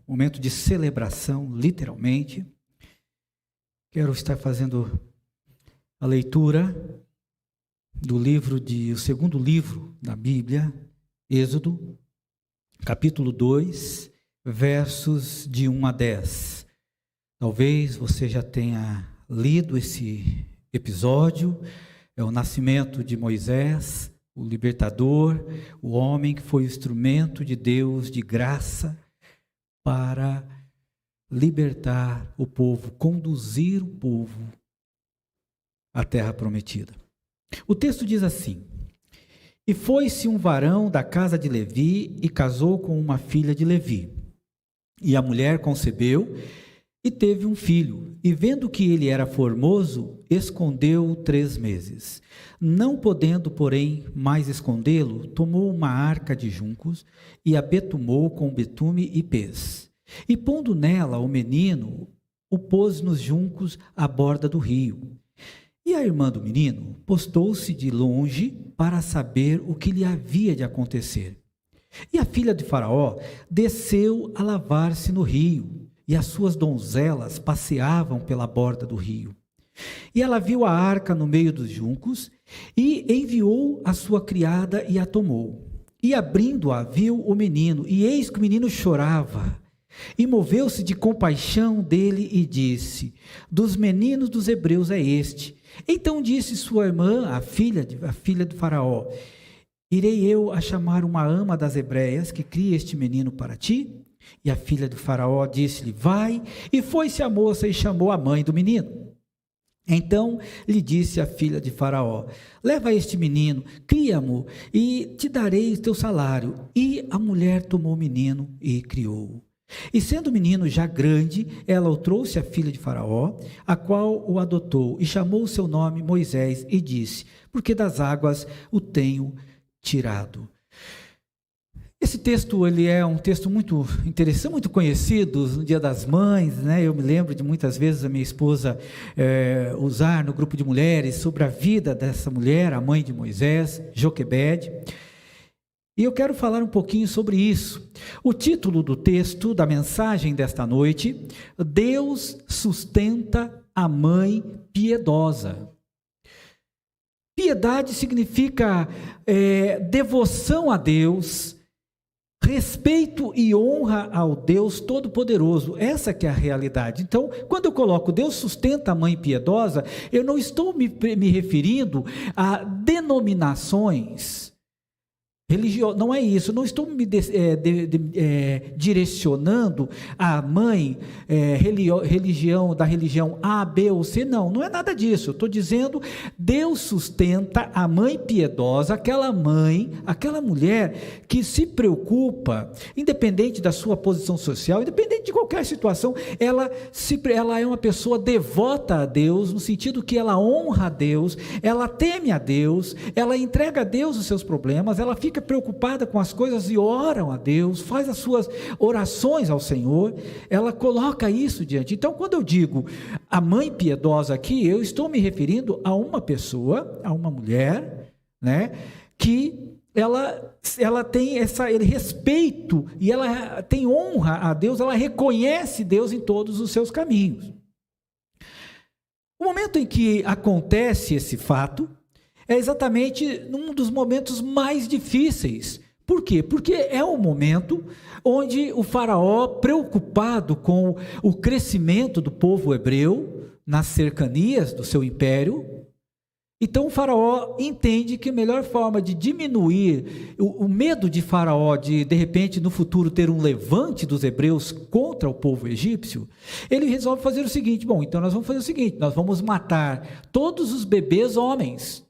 momento de celebração, literalmente. Quero estar fazendo a leitura o segundo livro da Bíblia, Êxodo, capítulo 2, versos de 1 a 10. Talvez você já tenha lido esse episódio. É o nascimento de Moisés, o libertador, o homem que foi o instrumento de Deus de graça para libertar o povo, conduzir o povo à terra prometida. O texto diz assim: E foi-se um varão da casa de Levi e casou com uma filha de Levi. E a mulher concebeu e teve um filho, e vendo que ele era formoso, escondeu-o 3 meses. Não podendo, porém, mais escondê-lo, tomou uma arca de juncos e a betumou com betume e pez. E pondo nela o menino, o pôs nos juncos à borda do rio. E a irmã do menino postou-se de longe para saber o que lhe havia de acontecer. E a filha de Faraó desceu a lavar-se no rio, e as suas donzelas passeavam pela borda do rio. E ela viu a arca no meio dos juncos, e enviou a sua criada e a tomou. E abrindo-a, viu o menino, e eis que o menino chorava. E moveu-se de compaixão dele e disse: Dos meninos dos hebreus é este. Então disse sua irmã, a filha de Faraó: Irei eu a chamar uma ama das hebreias que crie este menino para ti? E a filha de Faraó disse-lhe: Vai. E foi-se a moça e chamou a mãe do menino. Então lhe disse a filha de Faraó: Leva este menino, cria-mo, e te darei o teu salário. E a mulher tomou o menino e criou-o. E sendo o menino já grande, ela o trouxe à filha de Faraó, a qual o adotou, e chamou o seu nome Moisés, e disse: Porque das águas o tenho tirado. Esse texto, ele é um texto muito interessante, muito conhecido no Dia das Mães, né? Eu me lembro de muitas vezes a minha esposa usar no grupo de mulheres sobre a vida dessa mulher, a mãe de Moisés, Joquebede. E eu quero falar um pouquinho sobre isso. O título do texto, da mensagem desta noite: Deus sustenta a mãe piedosa. Piedade significa devoção a Deus, respeito e honra ao Deus Todo-Poderoso. Essa que é a realidade. Então, quando eu coloco Deus sustenta a mãe piedosa, eu não estou me referindo a denominações religiosas. Não é isso. Eu não estou me direcionando a mãe da religião A, B ou C. Não é nada disso. Eu estou dizendo, Deus sustenta a mãe piedosa, aquela mulher que se preocupa, independente da sua posição social, independente de qualquer situação, ela é uma pessoa devota a Deus, no sentido que ela honra a Deus, ela teme a Deus, ela entrega a Deus os seus problemas, ela fica preocupada com as coisas e ora a Deus, faz as suas orações ao Senhor, ela coloca isso diante. Então, quando eu digo a mãe piedosa aqui, eu estou me referindo a uma pessoa, a uma mulher, né, que ela tem ele respeito e ela tem honra a Deus, ela reconhece Deus em todos os seus caminhos. O momento em que acontece esse fato é exatamente num dos momentos mais difíceis. Por quê? Porque é o momento onde o faraó, preocupado com o crescimento do povo hebreu nas cercanias do seu império, então o faraó entende que a melhor forma de diminuir o medo de faraó de repente no futuro ter um levante dos hebreus contra o povo egípcio, ele resolve fazer o seguinte: bom, então nós vamos fazer o seguinte, nós vamos matar todos os bebês homens,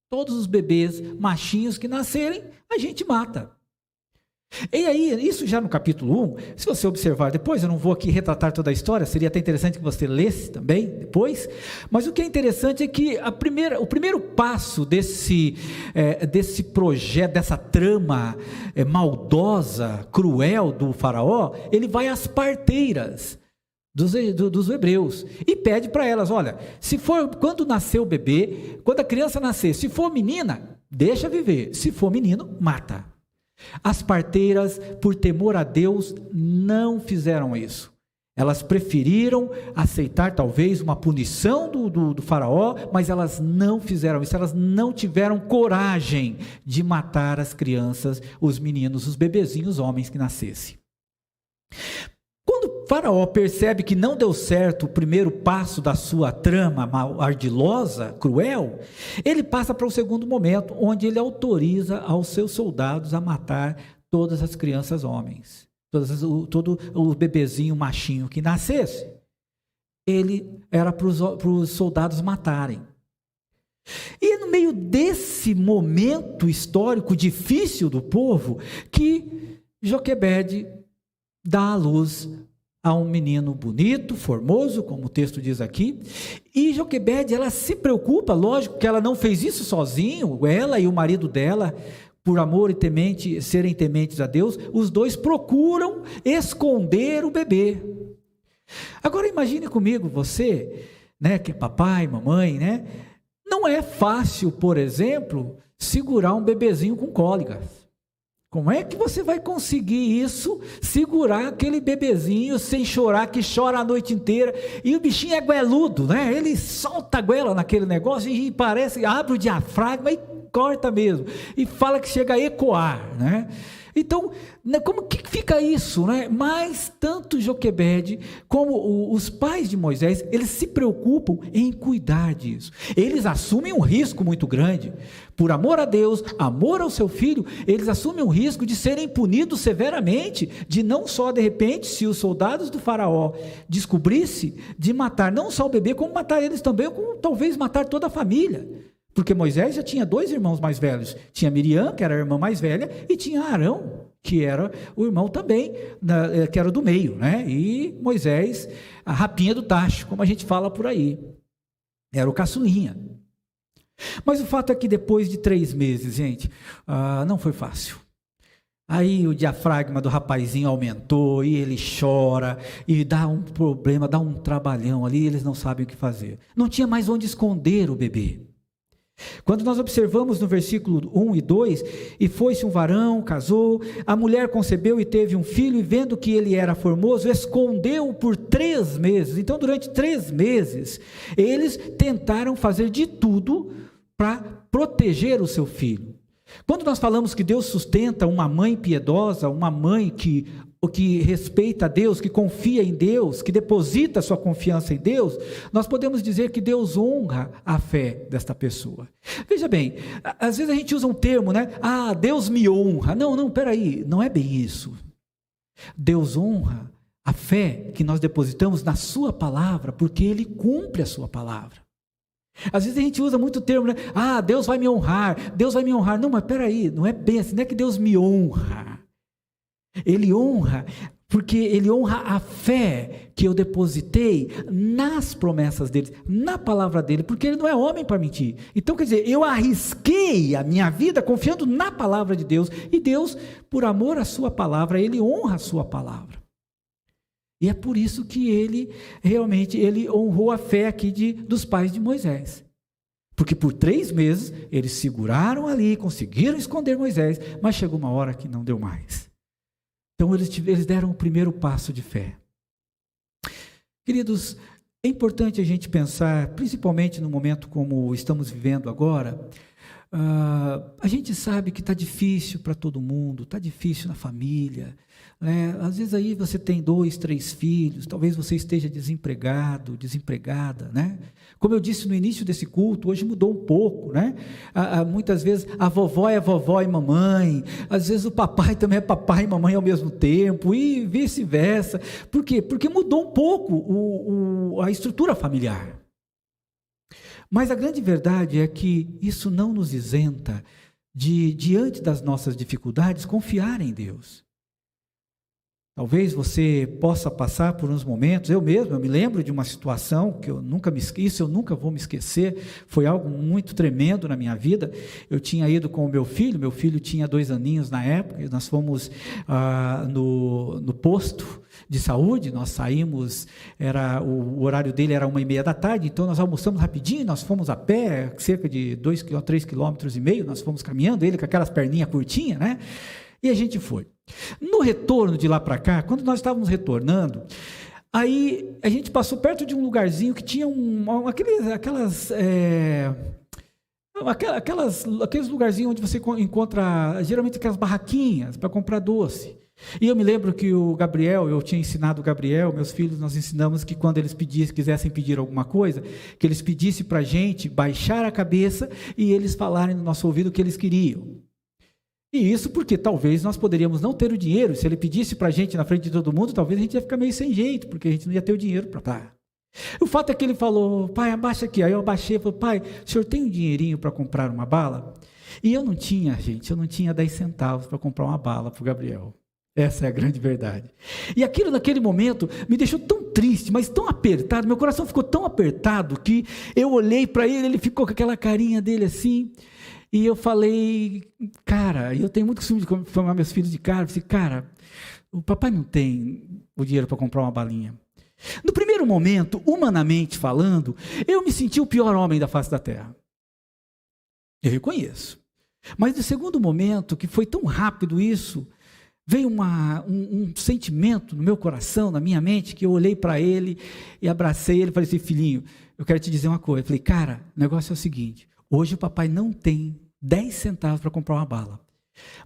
todos os bebês machinhos que nascerem, a gente mata. E aí, isso já no capítulo 1, se você observar depois, eu não vou aqui retratar toda a história, seria até interessante que você lesse também depois, mas o que é interessante é que o primeiro passo desse projeto, dessa trama maldosa, cruel do faraó, ele vai às parteiras dos hebreus e pede para elas: olha, quando nascer o bebê, quando a criança nascer, se for menina, deixa viver, se for menino, mata. As parteiras, por temor a Deus, não fizeram isso. Elas preferiram aceitar talvez uma punição do faraó, mas elas não fizeram isso, elas não tiveram coragem de matar as crianças, os meninos, os bebezinhos, homens que nascessem. Quando o faraó percebe que não deu certo o primeiro passo da sua trama ardilosa, cruel, ele passa para o segundo momento, onde ele autoriza aos seus soldados a matar todas as crianças homens. Todo o bebezinho machinho que nascesse, ele era para os soldados matarem. E é no meio desse momento histórico difícil do povo que Joquebede dá à luz a um menino bonito, formoso, como o texto diz aqui, e Joquebede, ela se preocupa, lógico que ela não fez isso sozinho, ela e o marido dela, por amor e serem tementes a Deus, os dois procuram esconder o bebê. Agora imagine comigo, você, né, que é papai, mamãe, né? Não é fácil, por exemplo, segurar um bebezinho com cólicas. Como é que você vai conseguir isso, segurar aquele bebezinho sem chorar, que chora a noite inteira, e o bichinho é goeludo, né? Ele solta a goela naquele negócio e parece, abre o diafragma e corta mesmo, e fala que chega a ecoar, né? Então, como que fica isso, né? Mas tanto Joquebede como os pais de Moisés, eles se preocupam em cuidar disso. Eles assumem um risco muito grande. Por amor a Deus, amor ao seu filho, eles assumem um risco de serem punidos severamente, de não só, de repente, se os soldados do faraó descobrissem, de matar não só o bebê, como matar eles também, como talvez matar toda a família. Porque Moisés já tinha 2 irmãos mais velhos, tinha Miriam, que era a irmã mais velha, e tinha Arão, que era o irmão também, que era do meio, né? E Moisés, a rapinha do tacho, como a gente fala por aí, era o caçulinha. Mas o fato é que depois de 3 meses, gente, não foi fácil. Aí o diafragma do rapazinho aumentou, e ele chora, e dá um problema, dá um trabalhão ali, eles não sabem o que fazer. Não tinha mais onde esconder o bebê. Quando nós observamos no versículo 1 e 2, e foi-se um varão, casou, a mulher concebeu e teve um filho, e vendo que ele era formoso, escondeu-o por 3 meses. Então, durante 3 meses, eles tentaram fazer de tudo para proteger o seu filho. Quando nós falamos que Deus sustenta uma mãe piedosa, uma mãe que respeita a Deus, que confia em Deus, que deposita sua confiança em Deus, nós podemos dizer que Deus honra a fé desta pessoa. Veja bem, às vezes a gente usa um termo, né? Deus me honra. Não, peraí, não é bem isso. Deus honra a fé que nós depositamos na sua palavra, porque Ele cumpre a sua palavra. Às vezes a gente usa muito o termo, né? Deus vai me honrar, Deus vai me honrar. Não, mas peraí, não é bem assim, não é que Deus me honra. Ele honra, porque Ele honra a fé que eu depositei nas promessas dele, na palavra dele, porque Ele não é homem para mentir. Então, quer dizer, eu arrisquei a minha vida confiando na palavra de Deus, e Deus, por amor à sua palavra, Ele honra a sua palavra. E é por isso que Ele honrou a fé aqui dos pais de Moisés. Porque por 3 meses, eles seguraram ali, conseguiram esconder Moisés, mas chegou uma hora que não deu mais. Então eles deram o primeiro passo de fé. Queridos, é importante a gente pensar, principalmente no momento como estamos vivendo agora, a gente sabe que está difícil para todo mundo, está difícil na família, né? Às vezes aí você tem 2, 3 filhos, talvez você esteja desempregado, desempregada, né? Como eu disse no início desse culto, hoje mudou um pouco, né? Muitas vezes a vovó é vovó e mamãe, às vezes o papai também é papai e mamãe ao mesmo tempo, e vice-versa. Por quê? Porque mudou um pouco a estrutura familiar. Mas a grande verdade é que isso não nos isenta de, diante das nossas dificuldades, confiar em Deus. Talvez você possa passar por uns momentos, eu me lembro de uma situação que eu nunca vou me esquecer, foi algo muito tremendo na minha vida. Eu tinha ido com o meu filho tinha 2 aninhos na época, e nós fomos no posto de saúde, nós saímos, o horário dele era 1h30 da tarde, então nós almoçamos rapidinho, nós fomos a pé, cerca de 3,5 km, nós fomos caminhando, ele com aquelas perninhas curtinhas, né? E a gente foi. No retorno de lá para cá, quando nós estávamos retornando, aí a gente passou perto de um lugarzinho que tinha aqueles lugarzinhos onde você encontra geralmente aquelas barraquinhas para comprar doce. E eu me lembro que o Gabriel, eu tinha ensinado o Gabriel, meus filhos, nós ensinamos que quando eles quisessem pedir alguma coisa, que eles pedissem para a gente baixar a cabeça e eles falarem no nosso ouvido o que eles queriam. E isso porque talvez nós poderíamos não ter o dinheiro, se ele pedisse para a gente na frente de todo mundo, talvez a gente ia ficar meio sem jeito, porque a gente não ia ter o dinheiro para pagar. O fato é que ele falou, pai, abaixa aqui. Aí eu abaixei e falei, pai, o senhor tem um dinheirinho para comprar uma bala? E eu não tinha, gente, eu não tinha 10 centavos para comprar uma bala para o Gabriel. Essa é a grande verdade. E aquilo naquele momento me deixou tão triste, mas tão apertado, meu coração ficou tão apertado que eu olhei para ele, ele ficou com aquela carinha dele assim, e eu falei, cara, eu tenho muito costume de formar meus filhos de cara, eu falei, cara, o papai não tem o dinheiro para comprar uma balinha. No primeiro momento, humanamente falando, eu me senti o pior homem da face da terra. Eu reconheço. Mas no segundo momento, que foi tão rápido isso, veio um sentimento no meu coração, na minha mente, que eu olhei para ele e abracei ele e falei assim, filhinho, eu quero te dizer uma coisa. Eu falei, cara, o negócio é o seguinte, hoje o papai não tem 10 centavos para comprar uma bala,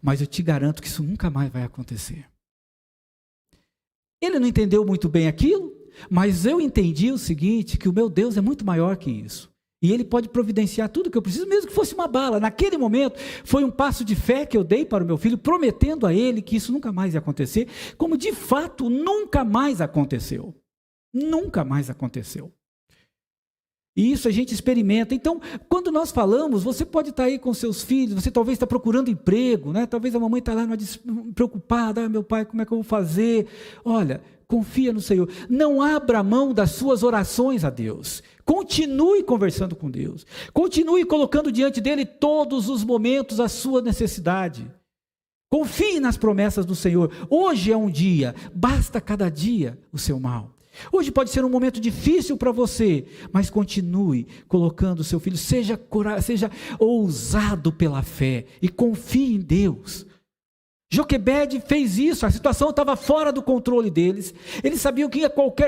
mas eu te garanto que isso nunca mais vai acontecer. Ele não entendeu muito bem aquilo, mas eu entendi o seguinte, que o meu Deus é muito maior que isso. E Ele pode providenciar tudo que eu preciso, mesmo que fosse uma bala. Naquele momento, foi um passo de fé que eu dei para o meu filho, prometendo a ele que isso nunca mais ia acontecer, como de fato nunca mais aconteceu. Nunca mais aconteceu. E isso a gente experimenta. Então, quando nós falamos, você pode estar aí com seus filhos, você talvez está procurando emprego, né? Talvez a mamãe está lá preocupada, meu pai, como é que eu vou fazer? Olha, confia no Senhor. Não abra mão das suas orações a Deus. Continue conversando com Deus. Continue colocando diante dele todos os momentos a sua necessidade. Confie nas promessas do Senhor. Hoje é um dia, basta cada dia o seu mal. Hoje pode ser um momento difícil para você, mas continue colocando o seu filho, seja ousado pela fé e confie em Deus. Joquebede fez isso, a situação estava fora do controle deles, eles sabiam que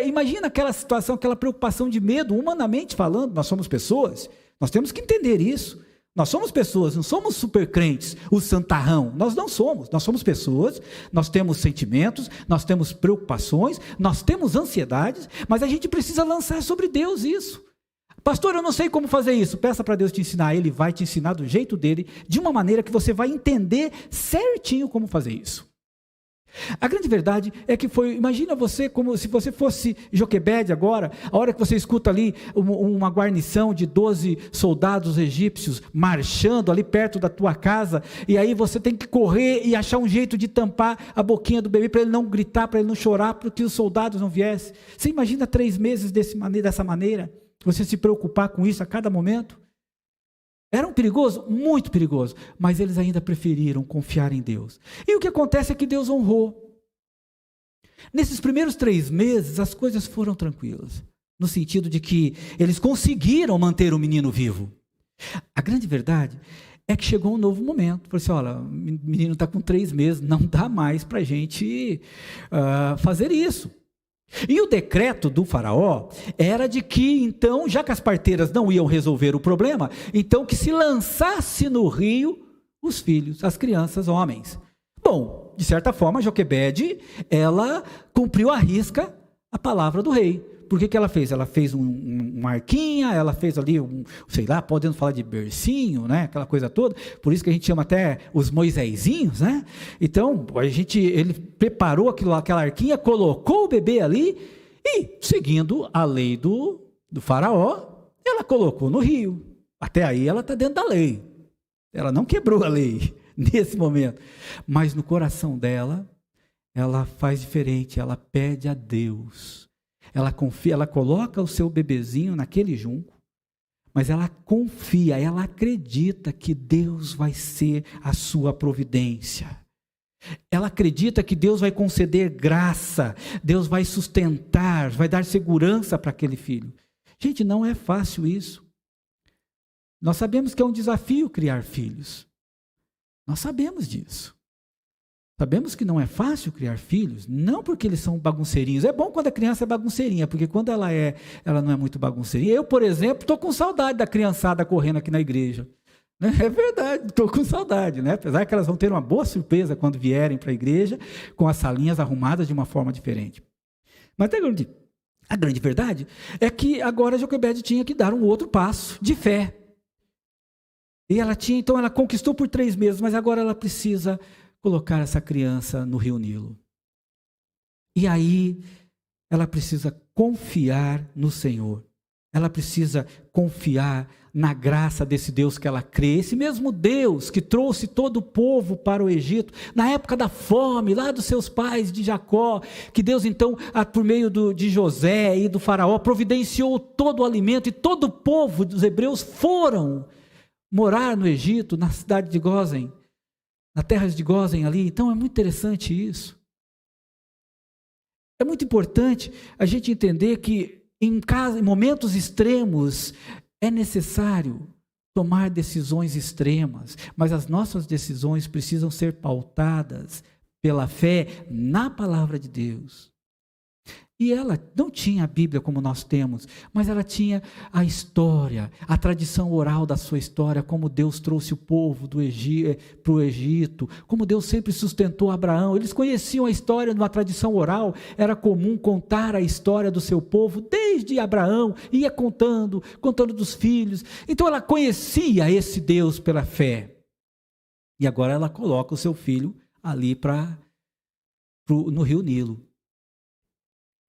imagina aquela situação, aquela preocupação de medo, humanamente falando, nós somos pessoas, nós temos que entender isso. Nós somos pessoas, não somos super crentes, o santarrão, nós não somos, nós somos pessoas, nós temos sentimentos, nós temos preocupações, nós temos ansiedades, mas a gente precisa lançar sobre Deus isso. Pastor, eu não sei como fazer isso, peça para Deus te ensinar, Ele vai te ensinar do jeito dele, de uma maneira que você vai entender certinho como fazer isso. A grande verdade é que imagina você como se você fosse Joquebede agora, a hora que você escuta ali uma guarnição de 12 soldados egípcios marchando ali perto da tua casa, e aí você tem que correr e achar um jeito de tampar a boquinha do bebê para ele não gritar, para ele não chorar, para que os soldados não viessem. Você imagina 3 meses dessa maneira, você se preocupar com isso a cada momento? Era um perigoso? Muito perigoso, mas eles ainda preferiram confiar em Deus. E o que acontece é que Deus honrou. Nesses primeiros 3 meses, as coisas foram tranquilas, no sentido de que eles conseguiram manter o menino vivo. A grande verdade é que chegou um novo momento. Falei assim, olha, o menino está com 3 meses, não dá mais para a gente fazer isso. E o decreto do faraó era de que, então, já que as parteiras não iam resolver o problema, então que se lançasse no rio os filhos, as crianças, homens. Bom, de certa forma, Joquebede, ela cumpriu à risca a palavra do rei. Por que ela fez? Ela fez uma arquinha, ela fez ali, sei lá, podemos falar de bercinho, né? Aquela coisa toda, por isso que a gente chama até os Moisésinhos, né? Então, ele preparou aquela arquinha, colocou o bebê ali e, seguindo a lei do faraó, ela colocou no rio. Até aí ela está dentro da lei. Ela não quebrou a lei nesse momento. Mas no coração dela, ela faz diferente, ela pede a Deus. Ela confia, ela coloca o seu bebezinho naquele junco, mas ela confia, ela acredita que Deus vai ser a sua providência. Ela acredita que Deus vai conceder graça, Deus vai sustentar, vai dar segurança para aquele filho. Gente, não é fácil isso. Nós sabemos que é um desafio criar filhos. Nós sabemos disso. Sabemos que não é fácil criar filhos, não porque eles são bagunceirinhos. É bom quando a criança é bagunceirinha, porque quando ela não é muito bagunceirinha. Eu, por exemplo, estou com saudade da criançada correndo aqui na igreja. É verdade, estou com saudade, né? Apesar que elas vão ter uma boa surpresa quando vierem para a igreja, com as salinhas arrumadas de uma forma diferente. Mas a grande verdade é que agora a Joquebede tinha que dar um outro passo de fé. E então ela conquistou por 3 meses, mas agora ela precisa colocar essa criança no Rio Nilo. E aí ela precisa confiar no Senhor. Ela precisa confiar na graça desse Deus que ela crê. Esse mesmo Deus que trouxe todo o povo para o Egito, na época da fome, lá dos seus pais, de Jacó, que Deus então, por meio de José e do faraó, providenciou todo o alimento, e todo o povo dos hebreus foram morar no Egito, na cidade de Gósen, na terra de Gósen ali. Então é muito interessante isso. É muito importante a gente entender que em momentos extremos é necessário tomar decisões extremas, mas as nossas decisões precisam ser pautadas pela fé na palavra de Deus. E ela não tinha a Bíblia como nós temos, mas ela tinha a história, a tradição oral da sua história, como Deus trouxe o povo para o Egito, como Deus sempre sustentou Abraão. Eles conheciam a história de uma tradição oral, era comum contar a história do seu povo, desde Abraão, ia contando dos filhos. Então ela conhecia esse Deus pela fé. E agora ela coloca o seu filho ali no Rio Nilo.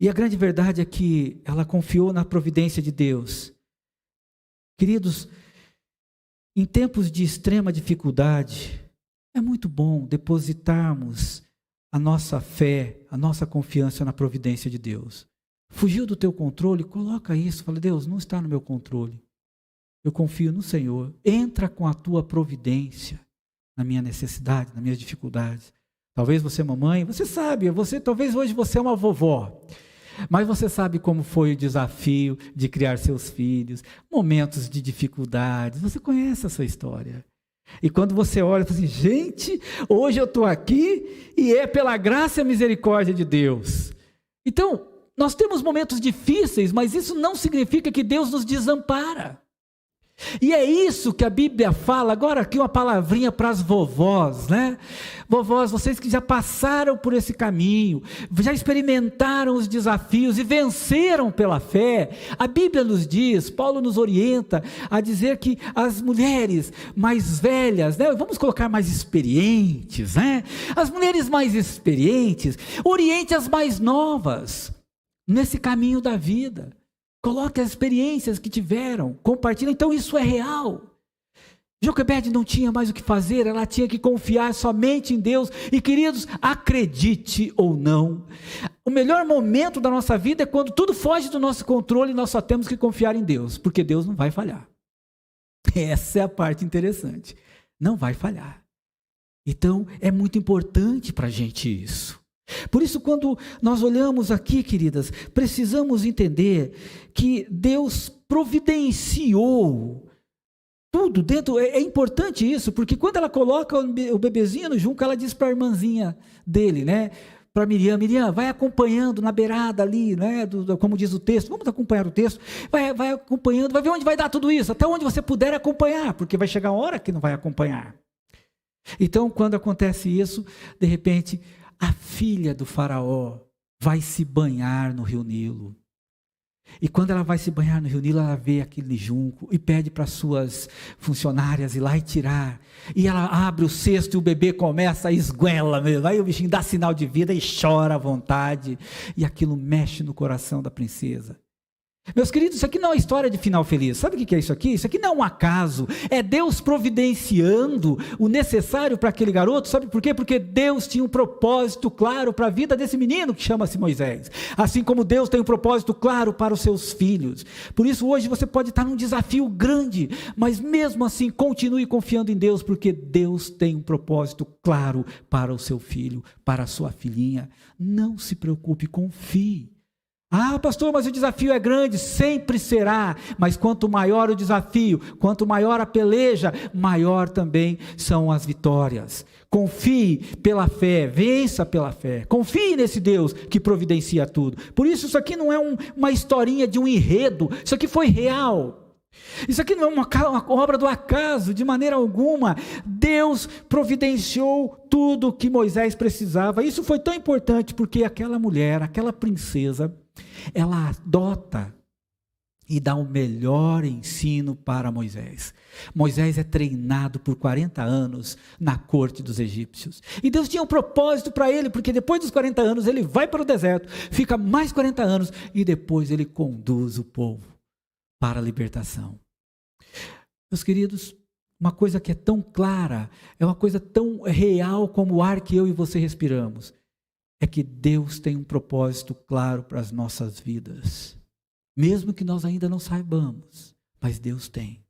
E a grande verdade é que ela confiou na providência de Deus. Queridos, em tempos de extrema dificuldade, é muito bom depositarmos a nossa fé, a nossa confiança na providência de Deus. Fugiu do teu controle? Coloca isso, fala: Deus, não está no meu controle. Eu confio no Senhor. Entra com a tua providência na minha necessidade, nas minhas dificuldades. Talvez você, mamãe, você sabe, talvez hoje você é uma vovó. Mas você sabe como foi o desafio de criar seus filhos, momentos de dificuldades, você conhece a sua história. E quando você olha e fala assim: gente, hoje eu estou aqui e é pela graça e misericórdia de Deus. Então, nós temos momentos difíceis, mas isso não significa que Deus nos desampara. E é isso que a Bíblia fala. Agora aqui uma palavrinha para as vovós, né? Vovós, vocês que já passaram por esse caminho, já experimentaram os desafios e venceram pela fé. A Bíblia nos diz, Paulo nos orienta a dizer que as mulheres mais velhas, né? Vamos colocar mais experientes, né? As mulheres mais experientes, oriente as mais novas nesse caminho da vida. Coloque as experiências que tiveram, compartilhe. Então isso é real. Joquebede não tinha mais o que fazer, ela tinha que confiar somente em Deus. E queridos, acredite ou não, o melhor momento da nossa vida é quando tudo foge do nosso controle e nós só temos que confiar em Deus, porque Deus não vai falhar. Essa é a parte interessante, não vai falhar. Então é muito importante para a gente isso. Por isso, quando nós olhamos aqui, queridas, precisamos entender que Deus providenciou tudo dentro. É importante isso, porque quando ela coloca o bebezinho no junco, ela diz para a irmãzinha dele, né? Para Miriam: Miriam, vai acompanhando na beirada ali, né? Como diz o texto, vamos acompanhar o texto, vai acompanhando, vai ver onde vai dar tudo isso, até onde você puder acompanhar, porque vai chegar a hora que não vai acompanhar. Então, quando acontece isso, de repente, a filha do faraó vai se banhar no Rio Nilo. E quando ela vai se banhar no Rio Nilo, ela vê aquele junco e pede para suas funcionárias ir lá e tirar. E ela abre o cesto e o bebê começa a esguela mesmo. Aí o bichinho dá sinal de vida e chora à vontade. E aquilo mexe no coração da princesa. Meus queridos, isso aqui não é história de final feliz. Sabe o que é isso aqui? Isso aqui não é um acaso. É Deus providenciando o necessário para aquele garoto. Sabe por quê? Porque Deus tinha um propósito claro para a vida desse menino que chama-se Moisés. Assim como Deus tem um propósito claro para os seus filhos. Por isso hoje você pode estar num desafio grande, mas mesmo assim continue confiando em Deus, porque Deus tem um propósito claro para o seu filho, para a sua filhinha. Não se preocupe, confie. Ah, pastor, mas o desafio é grande, sempre será, mas quanto maior o desafio, quanto maior a peleja, maior também são as vitórias. Confie pela fé, vença pela fé, confie nesse Deus que providencia tudo. Por isso aqui não é uma historinha de um enredo, isso aqui foi real. Isso aqui não é uma obra do acaso, de maneira alguma. Deus providenciou tudo o que Moisés precisava. Isso foi tão importante porque aquela mulher, aquela princesa, ela adota e dá o melhor ensino para Moisés. Moisés é treinado por 40 anos na corte dos egípcios. E Deus tinha um propósito para ele, porque depois dos 40 anos ele vai para o deserto, fica mais 40 anos e depois ele conduz o povo para a libertação. Meus queridos, uma coisa que é tão clara, é uma coisa tão real como o ar que eu e você respiramos, é que Deus tem um propósito claro para as nossas vidas, mesmo que nós ainda não saibamos, mas Deus tem.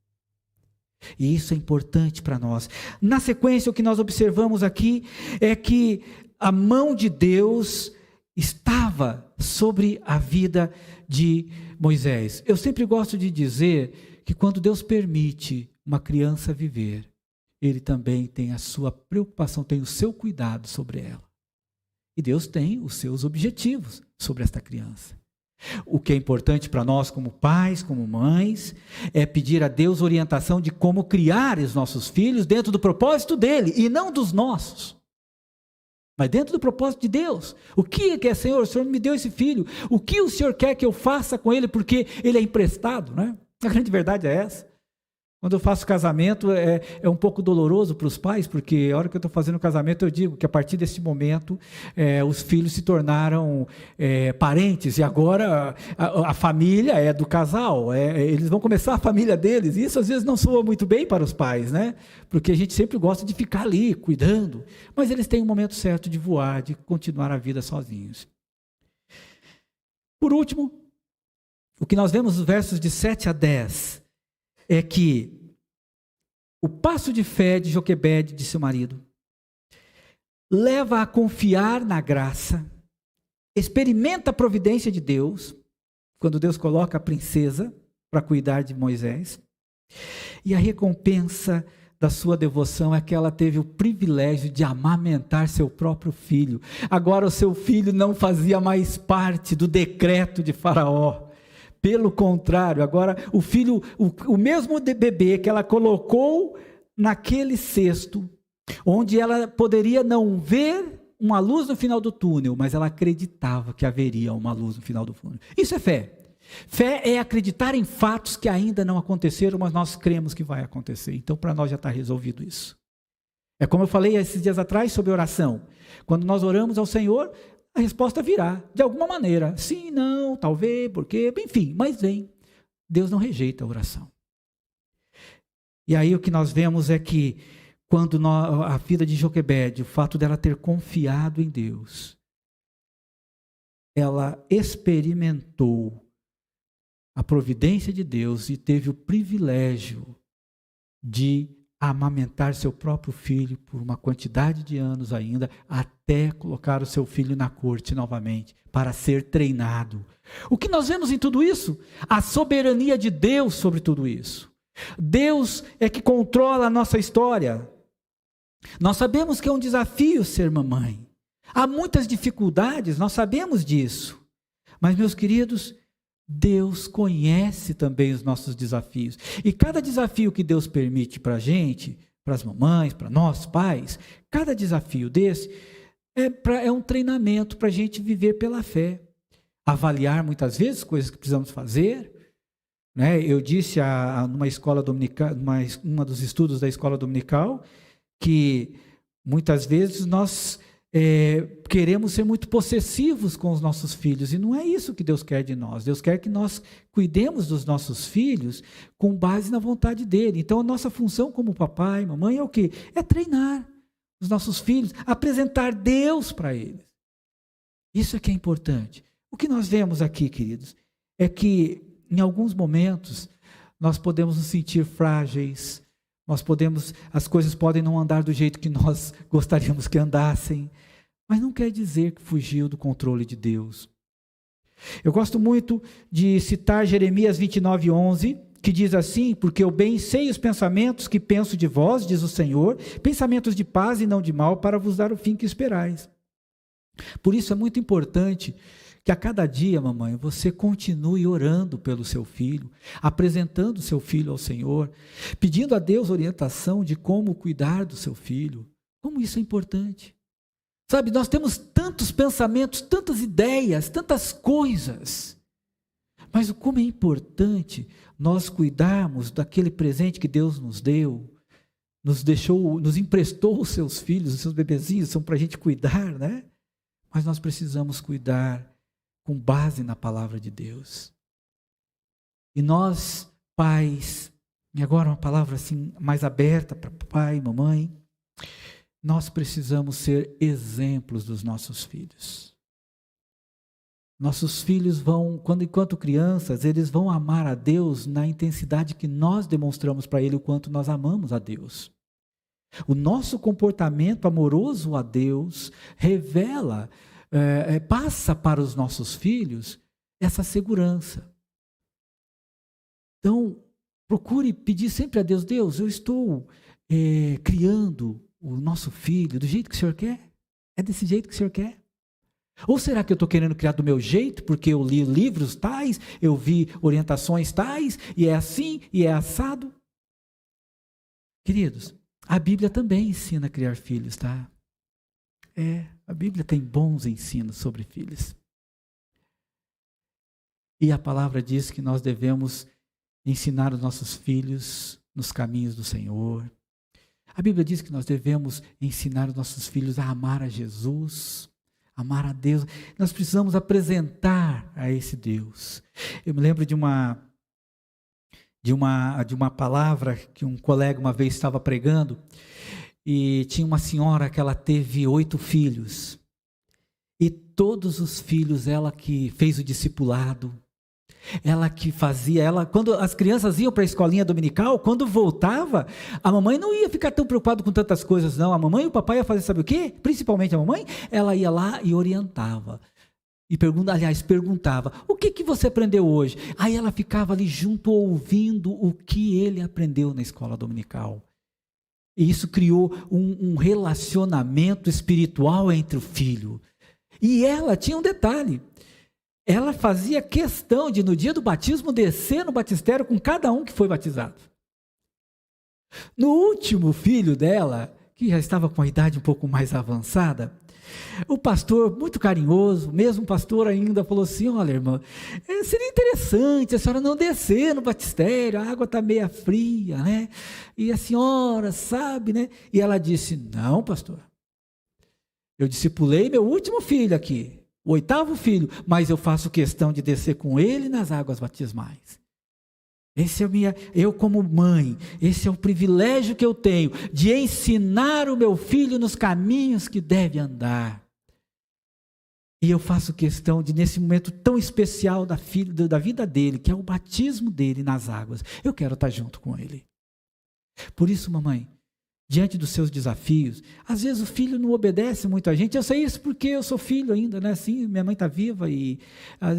E isso é importante para nós. Na sequência, o que nós observamos aqui é que a mão de Deus estava sobre a vida de Moisés. Eu sempre gosto de dizer que quando Deus permite uma criança viver, Ele também tem a sua preocupação, tem o seu cuidado sobre ela. E Deus tem os seus objetivos sobre esta criança. O que é importante para nós como pais, como mães, é pedir a Deus orientação de como criar os nossos filhos dentro do propósito dEle e não dos nossos. Mas dentro do propósito de Deus. O que é, Senhor? O Senhor me deu esse filho. O que o Senhor quer que eu faça com ele? Porque ele é emprestado, né? A grande verdade é essa. Quando eu faço casamento, é um pouco doloroso para os pais, porque a hora que eu estou fazendo o casamento, eu digo que a partir desse momento, os filhos se tornaram parentes, e agora a família é do casal, eles vão começar a família deles, e isso às vezes não soa muito bem para os pais, né? Porque a gente sempre gosta de ficar ali, cuidando, mas eles têm um momento certo de voar, de continuar a vida sozinhos. Por último, o que nós vemos nos versos de 7 a 10, é que o passo de fé de Joquebede, de seu marido, leva a confiar na graça, experimenta a providência de Deus, quando Deus coloca a princesa para cuidar de Moisés, e a recompensa da sua devoção é que ela teve o privilégio de amamentar seu próprio filho. Agora o seu filho não fazia mais parte do decreto de Faraó. Pelo contrário, agora o filho, o mesmo bebê que ela colocou naquele cesto, onde ela poderia não ver uma luz no final do túnel, mas ela acreditava que haveria uma luz no final do túnel. Isso é fé. Fé é acreditar em fatos que ainda não aconteceram, mas nós cremos que vai acontecer. Então, para nós já está resolvido isso. É como eu falei esses dias atrás sobre oração. Quando nós oramos ao Senhor, a resposta virá, de alguma maneira. Sim, não, talvez, porque, enfim, mas vem. Deus não rejeita a oração. E aí o que nós vemos é que, quando a vida de Joquebede, o fato dela ter confiado em Deus, ela experimentou a providência de Deus e teve o privilégio de amamentar seu próprio filho por uma quantidade de anos ainda, até colocar o seu filho na corte novamente, para ser treinado. O que nós vemos em tudo isso? A soberania de Deus sobre tudo isso. Deus é que controla a nossa história. Nós sabemos que é um desafio ser mamãe. Há muitas dificuldades, nós sabemos disso. Mas, meus queridos, Deus conhece também os nossos desafios. E cada desafio que Deus permite para a gente, para as mamães, para nós pais, cada desafio desse é um treinamento para a gente viver pela fé. Avaliar muitas vezes coisas que precisamos fazer. Né? Eu disse numa escola dominical, uma dos estudos da escola dominical, que muitas vezes nós queremos ser muito possessivos com os nossos filhos, e não é isso que Deus quer de nós. Deus quer que nós cuidemos dos nossos filhos com base na vontade dele. Então a nossa função como papai, mamãe é o quê? É treinar os nossos filhos, apresentar Deus para eles. Isso é que é importante. O que nós vemos aqui, queridos, é que em alguns momentos nós podemos nos sentir frágeis, as coisas podem não andar do jeito que nós gostaríamos que andassem, mas não quer dizer que fugiu do controle de Deus. Eu gosto muito de citar Jeremias 29:11, que diz assim: porque eu bem sei os pensamentos que penso de vós, diz o Senhor, pensamentos de paz e não de mal, para vos dar o fim que esperais. Por isso é muito importante que a cada dia, mamãe, você continue orando pelo seu filho, apresentando o seu filho ao Senhor, pedindo a Deus orientação de como cuidar do seu filho. Como isso é importante. Sabe, nós temos tantos pensamentos, tantas ideias, tantas coisas, mas como é importante nós cuidarmos daquele presente que Deus nos deu, nos emprestou os seus filhos, os seus bebezinhos, são para a gente cuidar, né? Mas nós precisamos cuidar com base na palavra de Deus. E nós, pais, e agora uma palavra assim mais aberta para pai e mamãe, nós precisamos ser exemplos dos nossos filhos. Nossos filhos vão, enquanto crianças, eles vão amar a Deus na intensidade que nós demonstramos para ele o quanto nós amamos a Deus. O nosso comportamento amoroso a Deus revela, passa para os nossos filhos essa segurança. Então, procure pedir sempre a Deus: Deus, eu estou criando o nosso filho do jeito que o Senhor quer? É desse jeito que o Senhor quer? Ou será que eu estou querendo criar do meu jeito, porque eu li livros tais, eu vi orientações tais, e é assim, e é assado? Queridos, a Bíblia também ensina a criar filhos, tá? A Bíblia tem bons ensinos sobre filhos. E a palavra diz que nós devemos ensinar os nossos filhos nos caminhos do Senhor. A Bíblia diz que nós devemos ensinar os nossos filhos a amar a Jesus, amar a Deus. Nós precisamos apresentar a esse Deus. Eu me lembro de uma palavra que um colega uma vez estava pregando, e tinha uma senhora que ela teve 8 filhos, e todos os filhos, ela que fez o discipulado, ela que fazia, quando as crianças iam para a escolinha dominical, quando voltava, a mamãe não ia ficar tão preocupada com tantas coisas, não. A mamãe e o papai ia fazer, sabe o quê? Principalmente a mamãe, ela ia lá e orientava. E perguntava: o que você aprendeu hoje? Aí ela ficava ali junto, ouvindo o que ele aprendeu na escola dominical. E isso criou um relacionamento espiritual entre o filho. E ela tinha um detalhe: ela fazia questão de, no dia do batismo, descer no batistério com cada um que foi batizado. No último filho dela, que já estava com a idade um pouco mais avançada, o pastor, muito carinhoso, mesmo pastor ainda, falou assim: olha, irmã, seria interessante a senhora não descer no batistério, a água está meio fria, né? E a senhora sabe, né? E ela disse: não, pastor, eu discipulei meu último filho aqui, o 8º filho, mas eu faço questão de descer com ele nas águas batismais. Eu como mãe, esse é o privilégio que eu tenho, de ensinar o meu filho nos caminhos que deve andar. E eu faço questão de, nesse momento tão especial da vida dele, que é o batismo dele nas águas, eu quero estar junto com ele. Por isso, mamãe, diante dos seus desafios, às vezes o filho não obedece muito a gente. Eu sei isso porque eu sou filho ainda, né? Sim, minha mãe está viva e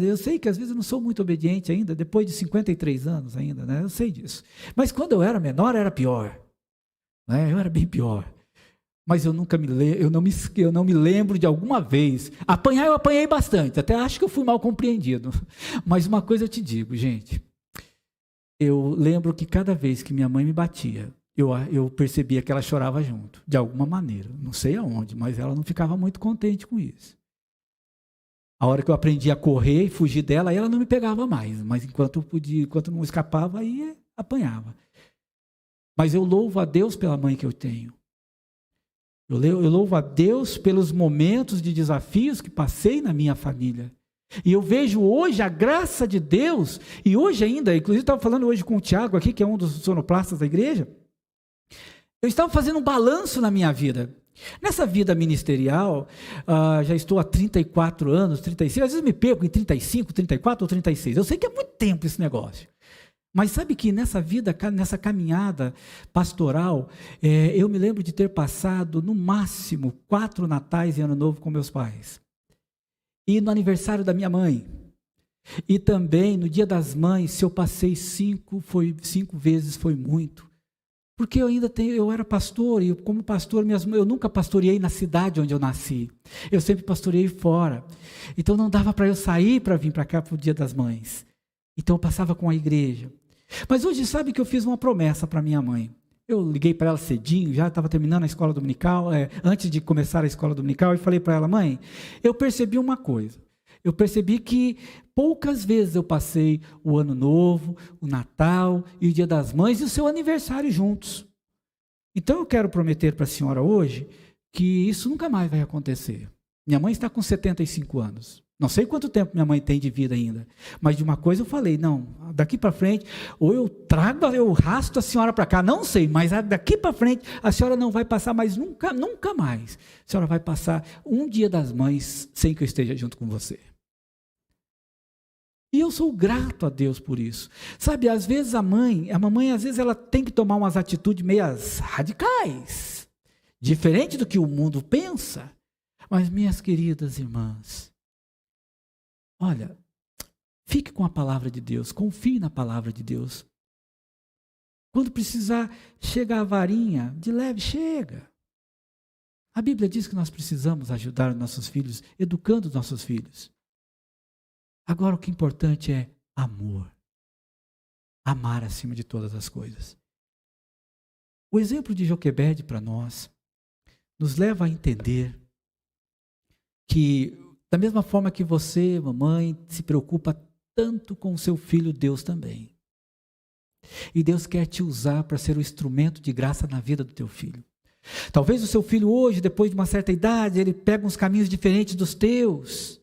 eu sei que às vezes eu não sou muito obediente ainda, depois de 53 anos ainda, né? Eu sei disso. Mas quando eu era menor era pior, né? Eu era bem pior. Mas eu não me lembro de alguma vez. Apanhar, eu apanhei bastante, até acho que eu fui mal compreendido. Mas uma coisa eu te digo, gente, eu lembro que cada vez que minha mãe me batia, eu percebia que ela chorava junto, de alguma maneira, não sei aonde, mas ela não ficava muito contente com isso. A hora que eu aprendi a correr e fugir dela, aí ela não me pegava mais, mas enquanto não escapava, aí apanhava. Mas eu louvo a Deus pela mãe que eu tenho. Eu louvo a Deus pelos momentos de desafios que passei na minha família. E eu vejo hoje a graça de Deus, e hoje ainda, inclusive estava falando hoje com o Tiago aqui, que é um dos sonoplastas da igreja, eu estava fazendo um balanço na minha vida. Nessa vida ministerial, já estou há 34 anos, 35, às vezes me perco em 35, 34 ou 36. Eu sei que é muito tempo esse negócio. Mas sabe que nessa vida, nessa caminhada pastoral, eu me lembro de ter passado, no máximo, 4 natais e ano novo com meus pais. E no aniversário da minha mãe, E também, no Dia das Mães, se eu passei 5 vezes foi muito. Porque eu era pastor, e como pastor, eu nunca pastoreei na cidade onde eu nasci. Eu sempre pastoreei fora. Então não dava para eu sair para vir para cá para o Dia das Mães. Então eu passava com a igreja. Mas hoje sabe que eu fiz uma promessa para minha mãe. Eu liguei para ela cedinho, já estava terminando a escola dominical, antes de começar a escola dominical, e falei para ela: mãe, eu percebi uma coisa. Eu percebi que poucas vezes eu passei o Ano Novo, o Natal e o Dia das Mães e o seu aniversário juntos. Então eu quero prometer para a senhora hoje que isso nunca mais vai acontecer. Minha mãe está com 75 anos. Não sei quanto tempo minha mãe tem de vida ainda. Mas de uma coisa eu falei: não, daqui para frente, ou eu rasto a senhora para cá, não sei, mas daqui para frente a senhora não vai passar mais nunca mais. A senhora vai passar um Dia das Mães sem que eu esteja junto com você. E eu sou grato a Deus por isso. Sabe, às vezes a mamãe, às vezes ela tem que tomar umas atitudes meias radicais, diferente do que o mundo pensa. Mas, minhas queridas irmãs, olha, fique com a palavra de Deus, confie na palavra de Deus. Quando precisar chegar a varinha, de leve chega. A Bíblia diz que nós precisamos ajudar os nossos filhos, educando os nossos filhos. Agora o que é importante é amor. Amar acima de todas as coisas. O exemplo de Joquebede para nós nos leva a entender que, da mesma forma que você, mamãe, se preocupa tanto com o seu filho, Deus também. E Deus quer te usar para ser o instrumento de graça na vida do teu filho. Talvez o seu filho hoje, depois de uma certa idade, ele pega uns caminhos diferentes dos teus.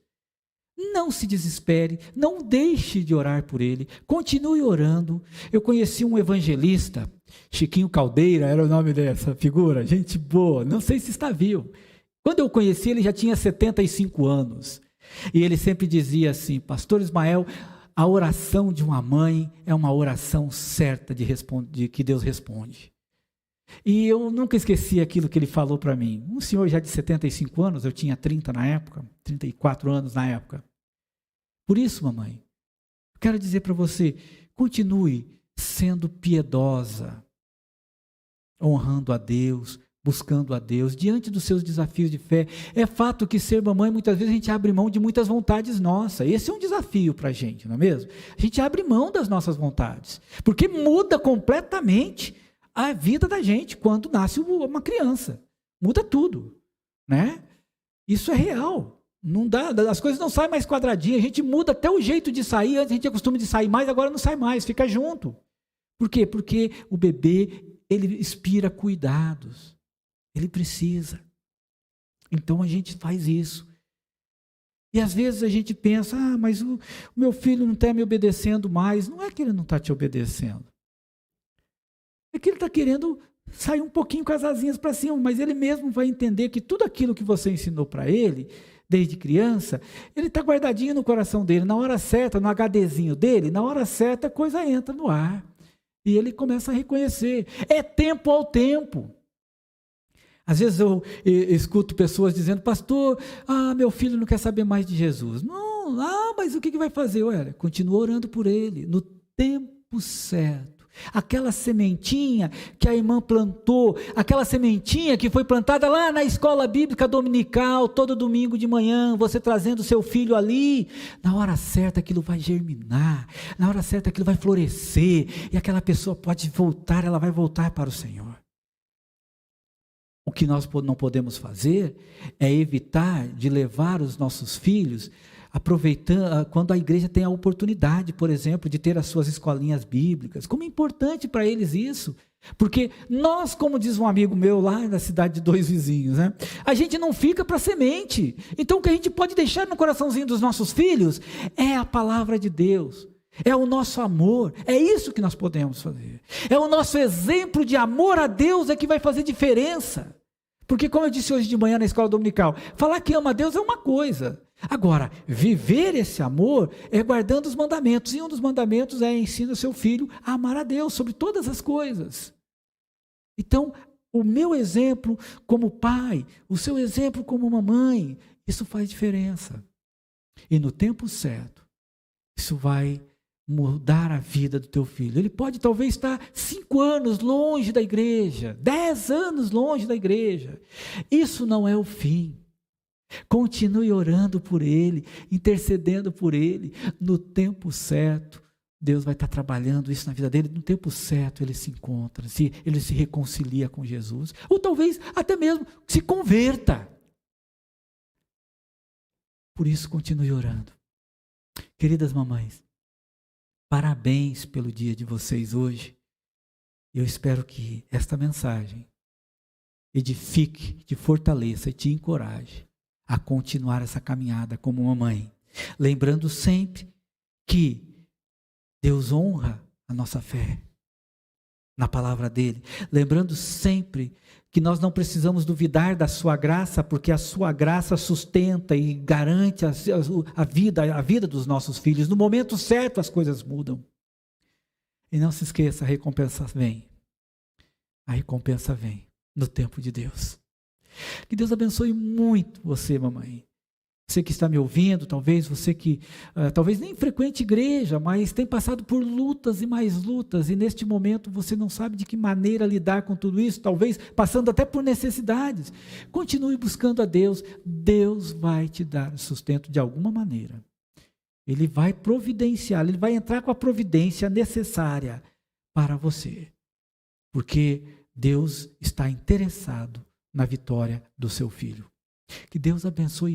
Não se desespere, não deixe de orar por ele, continue orando. Eu conheci um evangelista, Chiquinho Caldeira, era o nome dessa figura, gente boa, não sei se está vivo. Quando eu o conheci, ele já tinha 75 anos, e ele sempre dizia assim: pastor Ismael, a oração de uma mãe é uma oração certa de que Deus responde. E eu nunca esqueci aquilo que ele falou para mim. Um senhor já de 75 anos, eu tinha 30 na época, 34 anos na época. Por isso, mamãe, quero dizer para você, continue sendo piedosa, honrando a Deus, buscando a Deus, diante dos seus desafios de fé. É fato que ser mamãe, muitas vezes a gente abre mão de muitas vontades nossas. Esse é um desafio para a gente, não é mesmo? A gente abre mão das nossas vontades, porque muda completamente a vida da gente quando nasce uma criança. Muda tudo, né? Isso é real. Não dá, as coisas não saem mais quadradinhas, a gente muda até o jeito de sair. Antes a gente tinha costume de sair mais, agora não sai mais, fica junto. Por quê? Porque o bebê, ele inspira cuidados, ele precisa. Então a gente faz isso. E às vezes a gente pensa: mas o meu filho não está me obedecendo mais. Não é que ele não está te obedecendo, é que ele está querendo sair um pouquinho com as asinhas para cima, mas ele mesmo vai entender que tudo aquilo que você ensinou para ele, desde criança, ele está guardadinho no coração dele. Na hora certa, no HDzinho dele, na hora certa a coisa entra no ar. E ele começa a reconhecer. É tempo ao tempo. Às vezes eu escuto pessoas dizendo: pastor, meu filho não quer saber mais de Jesus. Não, mas o que vai fazer? Olha, continua orando por ele, no tempo certo. Aquela sementinha que a irmã plantou, aquela sementinha que foi plantada lá na escola bíblica dominical, todo domingo de manhã, você trazendo seu filho ali, na hora certa aquilo vai germinar, na hora certa aquilo vai florescer, e aquela pessoa pode voltar, ela vai voltar para o Senhor. O que nós não podemos fazer é evitar de levar os nossos filhos, aproveitando quando a igreja tem a oportunidade, por exemplo, de ter as suas escolinhas bíblicas. Como é importante para eles isso, porque nós, como diz um amigo meu lá na cidade de Dois Vizinhos, né? A gente não fica para semente. Então o que a gente pode deixar no coraçãozinho dos nossos filhos é a palavra de Deus, é o nosso amor, é isso que nós podemos fazer. É o nosso exemplo de amor a Deus é que vai fazer diferença. Porque, como eu disse hoje de manhã na escola dominical, falar que ama a Deus é uma coisa. Agora, viver esse amor é guardando os mandamentos. E um dos mandamentos é: ensina seu filho a amar a Deus sobre todas as coisas. Então, o meu exemplo como pai, o seu exemplo como mamãe, isso faz diferença. E no tempo certo, Isso vai mudar a vida do teu filho. Ele pode talvez estar 5 anos longe da igreja, 10 anos longe da igreja. Isso não é o fim. Continue orando por ele, intercedendo por ele. No tempo certo, Deus vai estar trabalhando isso na vida dele. No tempo certo ele se encontra, ele se reconcilia com Jesus. Ou talvez até mesmo se converta. Por isso continue orando. Queridas mamães, parabéns pelo dia de vocês hoje. Eu espero que esta mensagem edifique, te fortaleça e te encoraje a continuar essa caminhada como mamãe. Lembrando sempre que Deus honra a nossa fé na palavra dele. Lembrando sempre que nós não precisamos duvidar da sua graça, porque a sua graça sustenta e garante a vida dos nossos filhos. No momento certo as coisas mudam. E não se esqueça, a recompensa vem. A recompensa vem no tempo de Deus. Que Deus abençoe muito você, mamãe. Você que está me ouvindo, talvez você que talvez nem frequente igreja, mas tem passado por lutas e mais lutas, e neste momento você não sabe de que maneira lidar com tudo isso, talvez passando até por necessidades. Continue buscando a Deus. Deus vai te dar sustento de alguma maneira. Ele vai providenciar, ele vai entrar com a providência necessária para você, porque Deus está interessado na vitória do seu filho. Que Deus abençoe